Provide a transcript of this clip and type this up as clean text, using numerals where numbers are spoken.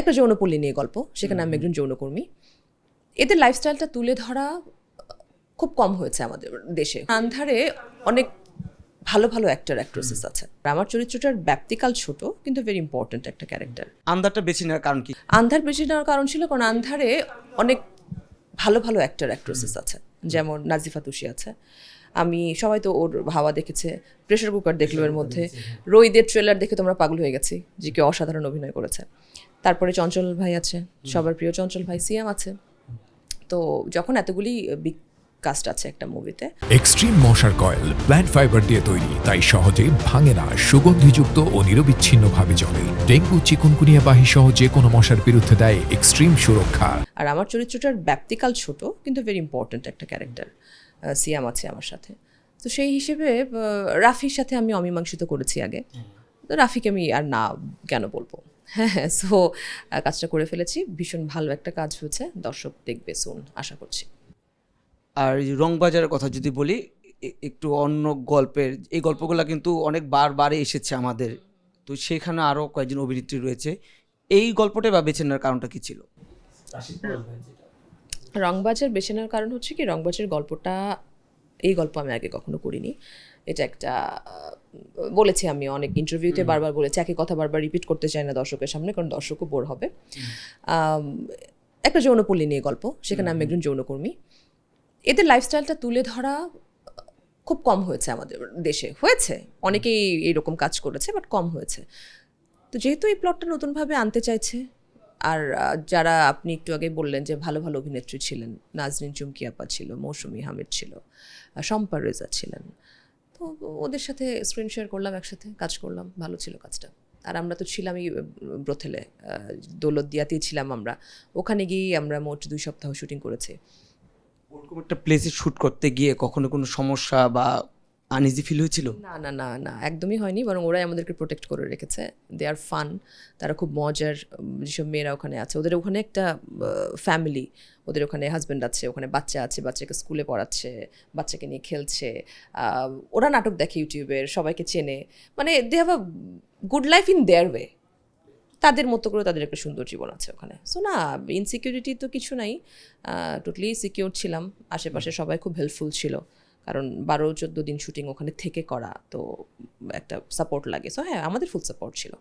একটা যৌনপল্লী নিয়ে গল্প, সেখানে আমি একজন যৌনকর্মী। এদের লাইফস্টাইলটা তুলে ধরা খুব কম হয়েছে আমাদের দেশে। আন্ধারে অনেক ভালো ভালো অ্যাক্টর অ্যাক্ট্রেসেস আছে। আমার চরিত্রটার ব্যাপ্তিকাল ছোট, কিন্তু ভেরি ইম্পর্ট্যান্ট একটা ক্যারেক্টার। আন্ধারটা বেছে নেওয়ার কারণ কি? আন্ধার বেশি নেওয়ার কারণ ছিল কারণ আন্ধারে অনেক ভালো ভালো অ্যাক্টর অ্যাক্ট্রেসেস আছে, যেমন নাজিফা তুষি আছে। আমি সবাই তো ওর হাওয়া দেখেছে, প্রেশার কুকার দেখলো, এর মধ্যে রোহিদের ট্রেলার দেখে তোমরা পাগল হয়ে গেছি, যে কেউ অসাধারণ অভিনয় করেছে। তারপরে চঞ্চল ভাই আছে, সবার প্রিয় চঞ্চল ভাই, সিয়াম আছে। তো যখন এতগুলি বিগ কাস্ট আছে একটা মুভিতে, এক্সট্রিম মশার কয়েল প্ল্যান্ট ফাইবার দিয়ে তৈরি, তাই সহজে ভাঙে না, সুগন্ধিযুক্ত ও নিরবিচ্ছিন্নভাবে জ্বলে। ডেঙ্গু, চিকুনগুনিয়া বাহি সহ যে কোনো মশার বিরুদ্ধে দেয় এক্সট্রিম সুরক্ষা। আর আমার চরিত্রটার ব্যাপ্তিকাল ছোট, কিন্তু ভেরি ইম্পর্ট্যান্ট একটা ক্যারেক্টার। সিয়াম আছে আমার সাথে। তো সেই হিসেবে রাফির সাথে আমি অমীমাংসিত করেছি আগে, তো রাফিকে আমি আর না কেন বলবো। হ্যাঁ, সো কাজটা করে ফেলেছি, ভীষণ ভালো একটা কাজ হয়েছে, দর্শক দেখবে সুন আশা করছি। আর এই রংবাজারের কথা যদি বলি, একটু অন্য গল্পের, এই গল্পগুলো কিন্তু অনেক বারে এসেছে আমাদের, তো সেখানে আরও কয়েকজন অভিনেত্রী রয়েছে। এই গল্পটা বা বেছে নেওয়ার কারণটা কি ছিল? রংবাজের বেছে নেওয়ার কারণ হচ্ছে কি, রংবাজের গল্পটা, এই গল্প আমি আগে কখনো করিনি। এটা একটা বলেছি আমি অনেক ইন্টারভিউতে, বারবার বলেছি, একই কথা বারবার রিপিট করতে চাই না দর্শকের সামনে, কারণ দর্শকও বোর হবে। একটা যৌনপল্লী নিয়ে গল্প, সেখানে আমি একজন যৌনকর্মী। এদের লাইফস্টাইলটা তুলে ধরা খুব কম হয়েছে আমাদের দেশে। হয়েছে, অনেকেই এইরকম কাজ করেছে, বাট কম হয়েছে। তো যেহেতু এই প্লটটা নতুনভাবে আনতে চাইছে, আর যারা আপনি একটু আগে বললেন যে ভালো ভালো অভিনেত্রী ছিলেন, নাজনীন চুমকি আপা ছিল, মৌসুমী হামিদ ছিল, শম্পা রেজা ছিলেন, তো ওদের সাথে স্ক্রিন শেয়ার করলাম, একসাথে কাজ করলাম, ভালো ছিল কাজটা। আর আমরা তো ছিলামই ব্রথেলে, দৌলতদিয়াতেই ছিলাম আমরা। ওখানে গিয়েই আমরা মোট 2 সপ্তাহ শুটিং করেছি। ওরকম একটা প্লেসে শ্যুট করতে গিয়ে কখনো কোনো সমস্যা বা আনইজি ফিল হয়েছিল? না না না না, একদমই হয়নি, বরং ওরাই আমাদেরকে প্রোটেক্ট করে রেখেছে। দে আর ফান, তারা খুব মজার। যেসব মেয়েরা ওখানে আছে, ওদের ওখানে একটা ফ্যামিলি, ওদের ওখানে হাজব্যান্ড আছে, ওখানে বাচ্চা আছে, বাচ্চাকে স্কুলে পড়াচ্ছে, বাচ্চাকে নিয়ে খেলছে। ওরা নাটক দেখে ইউটিউবের, সবাইকে চেনে, মানে they have a good life in their way. তাদের মতো করে তাদের একটা সুন্দর জীবন আছে ওখানে। সো না, ইনসিকিউরিটি তো কিছু নাই, টোটালি সিকিউর ছিলাম। আশেপাশে সবাই খুব হেল্পফুল ছিল, কারণ 12-14 দিন শুটিং ওখানে থেকে করা, তো একটা সাপোর্ট লাগে। সো হ্যাঁ, আমাদের ফুল সাপোর্ট ছিল।